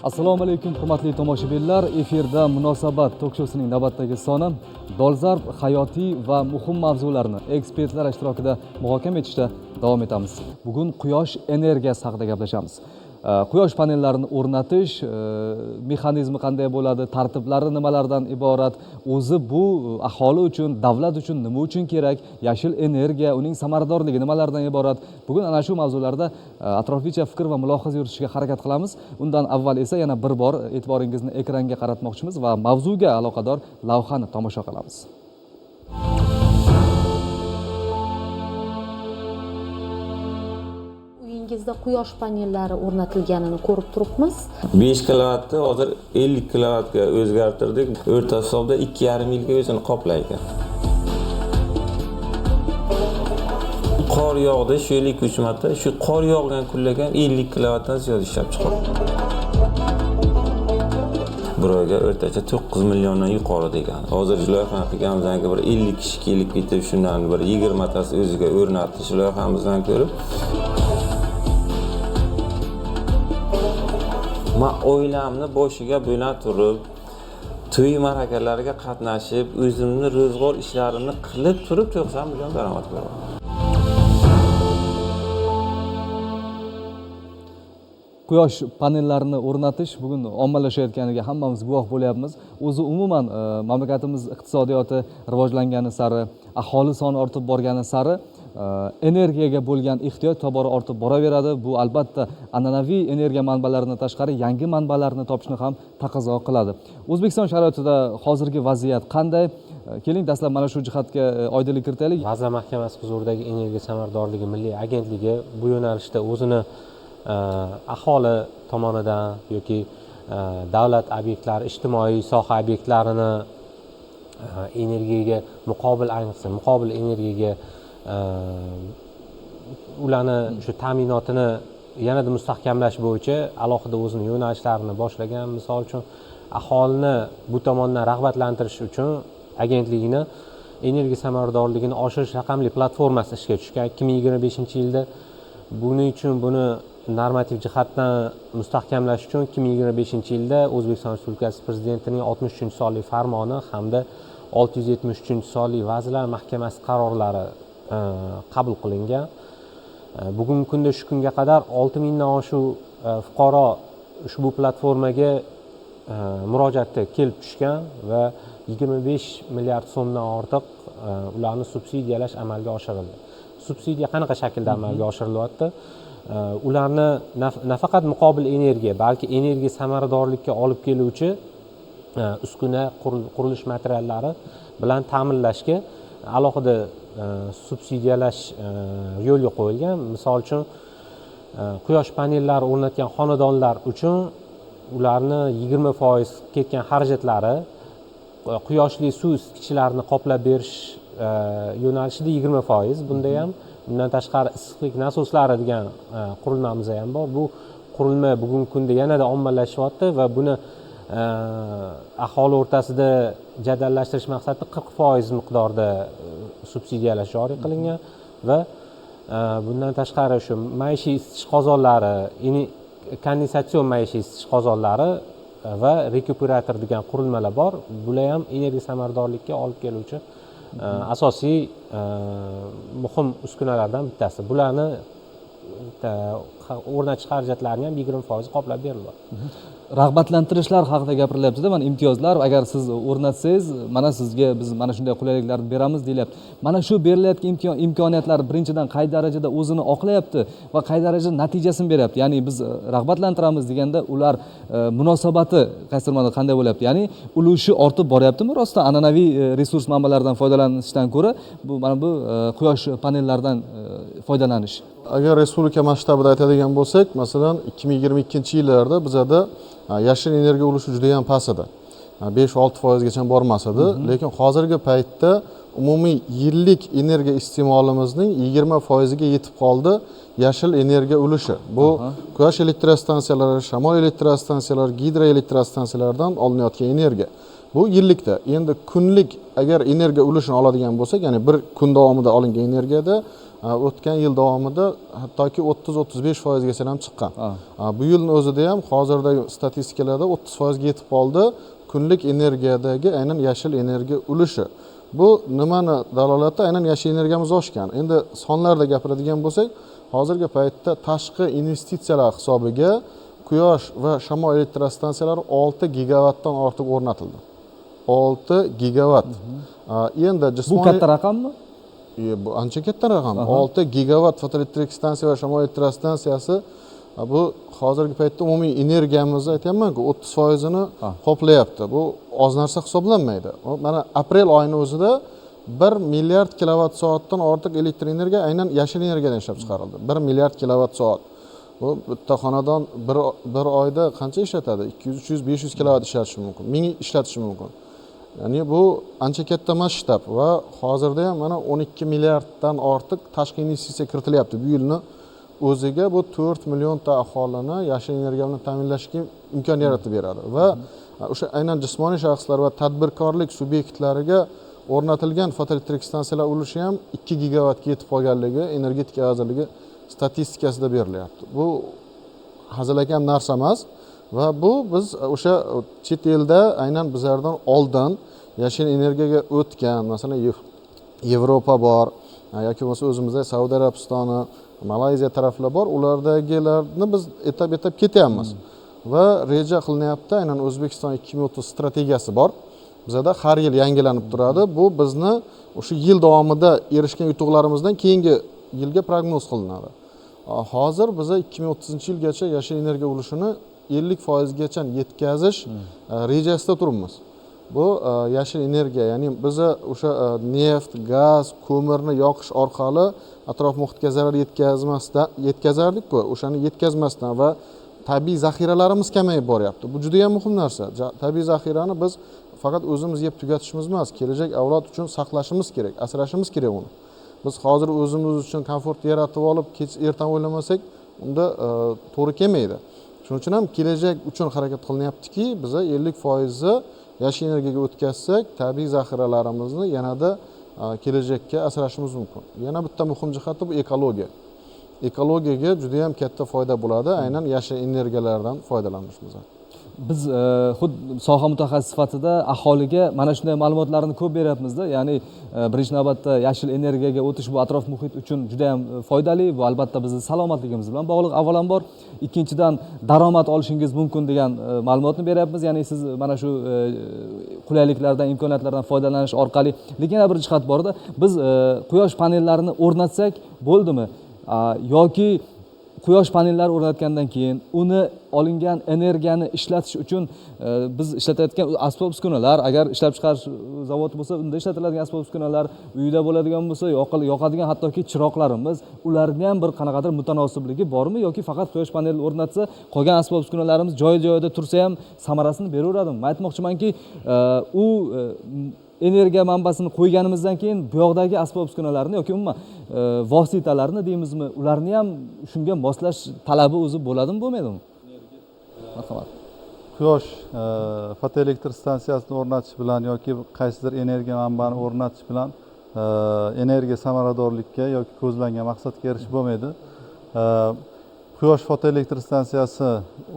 Assalomu alaykum hurmatli tomoshabinlar. Efirda Munosabat tok-shousining navbatdagi soni dolzarb hayotiy va muhim mavzularni ekspertlar ishtirokida muhokama etishda davom etamiz. Bugun quyosh energiyasi haqida gaplashamiz. Quyosh panellarini o'rnatish mexanizmi qanday bo'ladi, tartiblari nimalardan iborat, o'zi bu aholi uchun, davlat uchun nima uchun kerak, yashil energiya, uning samaradorligi nimalardan iborat. Bugun ana shu mavzularda atroflicha fikr va mulohaza yuritishga harakat qilamiz. Undan avval esa yana bir bor e'tiboringizni ekranga qaratmoqchimiz va mavzuga aloqador lavhani tomosha qilamiz. Uyingizda quyosh panellari o'rnatilganini ko'rib turibmiz. 5 kilovatni hozir 50 kilovatga o'zgartirdik. O'rta hisobda 2,5 yilga o'zini qoplaydi. Qor yog'di, shu 3 marta, shu qor yog'gan kunlarga 50 kilovatdan ziyod ishlab chiqadi. Bir oyga o'rtacha 9 milliondan yuqori degan. Hozir loyihani qilganimizdan bir 50 kishi kelib ketib, shundan bir 20 tasi o'ziga o'rnatish loyihamizdan ko'rib men oilamni boshiga bo'la turib, to'y ma'rakalarga qatnashib, o'zimni ro'zg'or ishlarini qilib turib 90 million daromad ko'raman. Quyosh panellarini o'rnatish bugun ommalashayotganiga hammamiz guvoh bo'lyapmiz. O'zi umuman mamlakatimiz iqtisodiyoti rivojlangani sari, aholi soni ortib borgani sari energiyaga bo'lgan ehtiyoj tobora ortib boraveradi. Bu albatta an'anaviy energiya manbalaridan tashqari yangi manbalarni topishni ham taqozo qiladi. O'zbekiston sharoitida hozirgi vaziyat qanday? Keling dastlab mana shu jihatga oydinlik kiritaylik. Vazirlar Mahkamasi huzuridagi energiya samaradorligi milliy agentligi bu yo'nalishda o'zini aholi tomonidan yoki davlat obyektlari, ijtimoiy soha obyektlarini energiyaga muqobil, ayniqsa muqobil energiyaga ularni shu ta'minotini yanada mustahkamlash bo'yicha alohida o'zini yo'nalishlarini boshlagan. Misol uchun aholini bu tomondan rag'batlantirish uchun agentlikni energiya samaradorligini oshirish raqamli platformasi ishga tushgan 2025-yilda. Buning uchun buni normativ jihatdan mustahkamlash uchun 2025-yilda O'zbekiston Respublikasi Prezidentining 63-sonli farmoni hamda 673-sonli Vazirlar Mahkamasi qarorlari qabul qilingan. Bugungi kunda shu kunga qadar 6000 dan oshiq fuqaro ushbu platformaga murojaatda kelib tushgan va 25 milliard so'mdan ortiq ularni subsidiyalash amalga oshirildi. Subsidiya qanaqa shaklda amalga oshirilyapti? Ularni nafaqat muqobil energiya, balki energiya samaradorlikka olib keluvchi uskuna, qurilish materiallari bilan ta'minlashga alohida subsidiyalash yo'lga qo'yilgan. Misol uchun quyosh panellari o'rnatgan xonadonlar uchun ularni 20% ketgan xarajatlari quyoshli suv isitgichlarni qoplab berish yo'nalishida 20%. Bunda ham bundan tashqari issiqlik nasoslari degan qurilmamiz ham bor. Bu qurilma bugungi kunda yanada ommalashyapti va buni aholi o'rtasida jadallashtirish maqsadida 40% miqdorda subsidiyalash joriy qilingan va bundan tashqari shu maishiy isitish qozonlari, kondensatsion maishiy isitish qozonlari va rekuperator degan qurilmalar bor. Bular ham energiya samaradorlikka olib keluvchi asosiy muhim uskunalardan bittasi. Bularni o'rnatish xarajatlarining ham 20% qoplab beriladi. Rag'batlantirishlar haqida gapirilyapti-da, mana imtiyozlar, agar siz o'rnatsangiz, mana sizga biz mana shunday qulayliklarni beramiz deyilyapti. Mana shu berilayotgan imkoniyatlar birinchidan qay darajada o'zini oqlayapti va qay darajada natijasini beryapti? Ya'ni biz rag'batlantiramiz deganda ular munosabati qaysi ma'noda qanday bo'lyapti? Ya'ni ulushi ortib boryaptimi? Rostdan an'anaviy resurs manbalaridan foydalanishdan ko'ra mana bu quyosh panellaridan foydalanish. Agar respublika masshtabida aytadigan bo'lsak, masalan 2022-yillarda bizda yashil energiya ulushi juda ham past edi. 5-6% gacha bormas edi, lekin hozirgi paytda umumiy yillik energiya iste'molimizning 20% ga yetib qoldi yashil energiya ulushi. Bu quyosh elektrostansiyalari, shamol elektrostansiyalari, gidroelektrostansiyalardan olinayotgan energiya. Bu yillikda. Endi kunlik agar energiya ulushini oladigan bo'lsak, ya'ni bir kun davomida olingan energiyada o'tgan yil davomida hattoki 30-35% gacha ham chiqqan. Ha. Bu yilning o'zida ham hozirdagi statistikalarda 30% ga yetib qoldi kunlik energiyadagi aynan yashil energiya ulushi. Bu nimani dalolatda? Aynan yashil energiyamiz oshgan. Endi sonlarda gapiradigan bo'lsak, hozirgi paytda tashqi investitsiyalar hisobiga quyosh va shamol elektrostansiyalari 6 gigavatdan ortiq o'rnatildi. 6 gigavat. Endi Bu jismoniy katta raqammi? Bu ancha katta raqam. 6 gigavat fotoelektrik stansiya va shamol elektrostansiyasi bu hozirgi paytda umumiy energiyamizni aytyapman-ku 30% ni qoplayapti. Bu oz narsa hisoblanmaydi. Mana aprel oyini o'zida 1 milliard kilovatt soatdan ortiq elektr energiya aynan yashil energiyadan ishlab chiqarildi. 1 milliard kilovatt soat. Bu bitta xonadon bir oyda qancha ishlatadi? 200, 300, 500 kilovat ishlatishi mumkin. 1000 ishlatishi mumkin. Ya'ni bu ancha katta masshtab va hozirda ham mana 12 milliarddan ortiq tashqi investitsiya kiritilyapti. Bu yilni o'ziga bu 4 millionta aholini yashil energiya bilan ta'minlashga imkon yaratib beradi va o'sha aynan jismoniy shaxslar va tadbirkorlik subyektlariga o'rnatilgan fotoelektrik stansiyalar ulushi ham 2 gigavatga yetib qolganligi energetika vazirligi statistikasida berilyapti. Bu hazilakam narsa emas va bu biz o'sha chet elda aynan bizlardan oldin yashil energiyaga o'tgan, masalan, Yevropa bor yoki bo'lmasa o'zimizda Saudiya Arabistoni, Malayziya taraflar bor, ulardagilarni biz etap-etap ketyapmiz. Va reja qilinyapti, aynan O'zbekiston 2030 strategiyasi bor. Bizda har yil yangilanib turadi. Bu bizni o'sha yil davomida erishgan yutuqlarimizdan keyingi yilga prognoz qilinadi. Hozir biz 2030-yilgacha yashil energiya ulushini 50% gacha yetkazish rejasida turibmiz. Bu yashil energiya, ya'ni biz o'sha neft, gaz, ko'mirni yoqish orqali atrof muhitga zarar yetkazardik-ku, o'shani yetkazmasdan va tabiiy zaxiralarimiz kamayib boryapti. Bu juda ham muhim narsa. Tabiiy zaxirani biz faqat o'zimiz yeb tugatishimiz emas, kelajak avlod uchun saqlashimiz kerak, asrashimiz kerak uni. Biz hozir o'zimiz uchun komfort yaratib olib, ertaga o'ylamasak, unda to'g'ri kelmaydi. Shuning uchun ham kelajak uchun harakat qilinyaptiki, biz 50% yashil energiyaga o'tkazsak, tabiiy zaxiralarimizni yanada kelajakka asrashimiz mumkin. Yana bitta muhim jihati bu ekologiya. Ekologiyaga juda ham katta foyda bo'ladi, aynan yashil energiyalardan foydalanishimiz. Biz xuddi soha mutaxassisi sifatida aholiga mana shunday ma'lumotlarni ko'p beryapmiz-da. Ya'ni birinchi navbatda yashil energiyaga o'tish bu atrof muhit uchun juda ham foydali. Bu albatta bizning salomatligimiz bilan bog'liq avvalambor. Ikkinchidan daromad olishingiz mumkin degan ma'lumotni beryapmiz. Ya'ni siz mana shu qulayliklardan, imkoniyatlardan foydalanish orqali. Lekin yana bir jihat bor-da. Biz quyosh panellarini o'rnatsak bo'ldimi? Yoki quyosh panellari o'rnatgandan keyin uni olingan energiyani ishlatish uchun biz ishlatayotgan asbob-uskunalar, agar ishlab chiqarish zavodi bo'lsa, unda ishlatiladigan asbob-uskunalar, uyda bo'ladigan bo'lsa, yoqadigan hattoki chiroqlarimiz, ularning ham bir qanaqadir mutanosibligi bormi yoki faqat quyosh paneli o'rnatsa, qolgan asbob-uskunalarimiz joy-joyida tursa ham samarasini beraveradimi? Men aytmoqchimanki, u energiya manbasini qo'yganimizdan keyin bu yoqdagi asbob-uskunalarni yoki umuman vositalarni deymizmi, ularni ham shunga moslash talabi o'zi bo'ladimi, bo'lmaydimi? Marhamat. Quyosh fotoelektr stansiyasini o'rnatish bilan yoki qaysidir energiya manbani o'rnatish bilan energiya samaradorlikka yoki ko'zlangan maqsadga erishib bo'lmaydi. Quyosh fotoelektr stansiyasi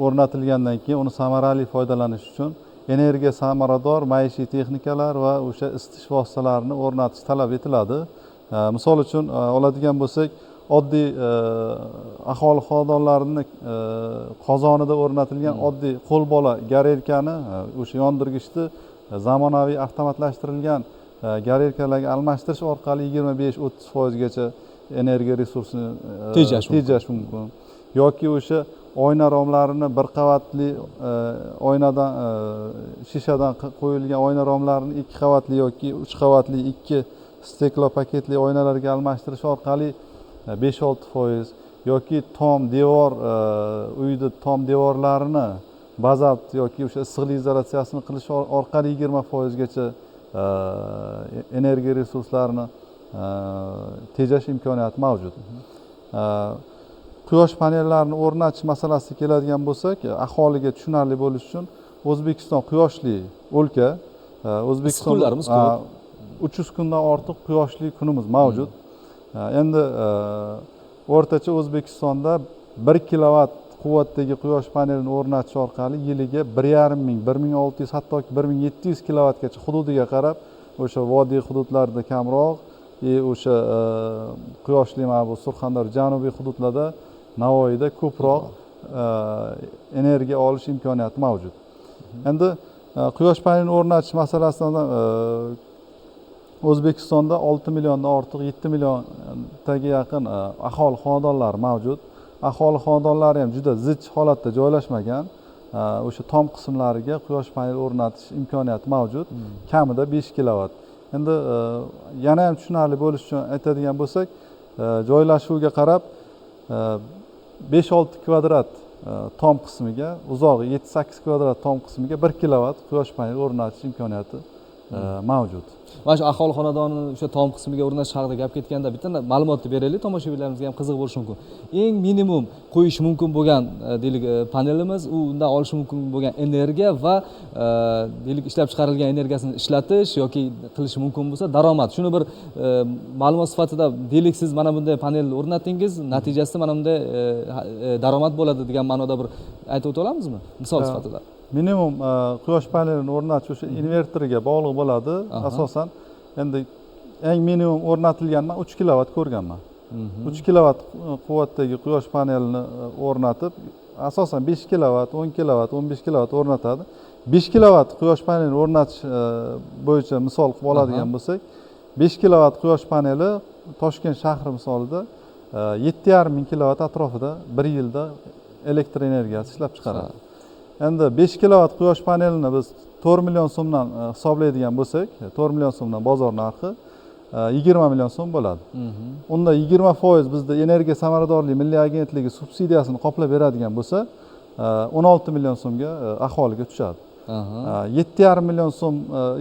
o'rnatilgandan keyin uni samarali foydalanish uchun energiya samarador maishiy texnikalar va o'sha isitish vositalarini o'rnatish talab etiladi. Misol uchun oladigan bo'lsak, oddiy aholi xonadonlarining qozonida o'rnatilgan oddiy qo'lbola garelkani o'sha yondirgichni zamonaviy avtomatlashtirilgan garelkalarga almashtirish orqali 25-30% gacha energiya resursini tejash mumkin. Yoki o'sha oyna romlarini bir qavatli oynadan shishadan qo'yilgan oyna romlarini 2 qavatli yoki 3 qavatli 2 steklo paketli oynalarga almashtirish orqali 5-6% yoki tom devor uyda tom devorlarini bazalt yoki o'sha issiqlik izolyatsiyasini qilish orqali 20% gacha energiya resurslarini tejash imkoniyati mavjud. Quyosh panellarini o'rnatish masalasiga keladigan bo'lsak, aholiga tushunarli bo'lishi uchun O'zbekiston quyoshli o'lka. O'zbekistonda 300 kundan ortiq quyoshli kunimiz mavjud. Endi o'rtacha O'zbekistonda 1 kilovat quvvatdagi quyosh panelini o'rnatish orqali yiliga 1,5 ming, 1600 hattoki 1700 kilovatgacha hududiga qarab o'sha vodiy hududlarida kamroq, o'sha quyoshli mana bu Surxondaryo janubiy hududlarda, Navoiyda ko'proq energiya olish imkoniyati mavjud. Endi quyosh panelini o'rnatish masalasidan O'zbekistonda 6 milliondan ortiq, 7 milliontaga yaqin aholi xonadonlari mavjud. Aholi xonadonlari ham juda zich holatda joylashmagan. O'sha tom qismlariga quyosh paneli o'rnatish imkoniyati mavjud. Kamida 5 kilovat. Endi yana ham tushunarli bo'lish uchun aytadigan bo'lsak, joylashuviga qarab 5-6 kvadrat tom qismiga, uzog'i 7-8 kvadrat tom qismiga 1 kilovat quyosh paneli o'rnatish imkoniyati mavjud. Mana shu aholi xonadonini o'sha tom qismiga o'rnatish haqida gap ketganda bitta ma'lumotni beraylik, tomoshabinlarimizga ham qiziq bo'lishi mumkin. Eng minimum qo'yish mumkin bo'lgan deylik panelimiz, u undan olish mumkin bo'lgan energiya va deylik ishlab chiqarilgan energiyasini ishlatish yoki qilish mumkin bo'lsa daromad. Shuni bir ma'lumot sifatida deylik, siz mana bunday panelni o'rnatdingiz, natijasida mana bunday daromad bo'ladi degan ma'noda bir aytib o'ta olamizmi? Misol sifatida. Minimum quyosh panelini o'rnatish o'sha invertoriga bog'liq bo'ladi. Asosan endi eng minimum o'rnatilgan men 3 kilovat ko'rganman. 3 kilovat quvvatdagi quyosh panelini o'rnatib, asosan 5 kilovat, 10 kilovat, 15 kilovat o'rnatadi. 5 kilovat quyosh panelini o'rnatish bo'yicha misol qilib oladigan bo'lsak, 5 kilovat quyosh paneli Toshkent shahri misolida 7,5 ming kilovat atrofida 1 yilda elektr energiyasi ishlab chiqaradi. Endi 5 kilovat quyosh panelini biz 4 million so'mdan hisoblaydigan bo'lsak, 4 million so'mdan bozor narxi 20 million so'm bo'ladi. Unda 20% bizda energiya samaradorligi milliy agentligi subsidiyasini qoplab beradigan bo'lsa, 16 million so'mga aholiga tushadi. 7,5 million so'm,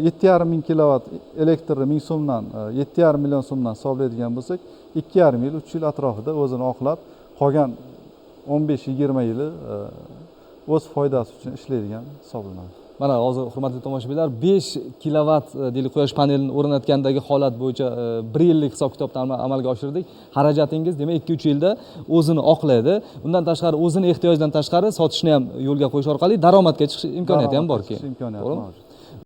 7,5 ming kilovat elektrni 1000 so'mdan 7,5 million so'mdan hisoblaydigan bo'lsak, 2,5 yil, 3 yil atrofida o'zini oqlab, qolgan 15-20 yili o'z foydasi uchun ishlaydigan hisoblanadi. Mana hozir hurmatli tomoshabinlar 5 kilovat deylik quyosh panelini o'rnatgandagi holat bo'yicha 1 yillik hisob-kitobni amalga oshirdik. Xarajatingiz demak 2-3 yilda o'zini oqlaydi. Undan tashqari o'zini ehtiyojidan tashqari sotishni ham yo'lga qo'yish orqali daromadga chiqish imkoniyati ham bor keyin. Imkoniyati mavjud.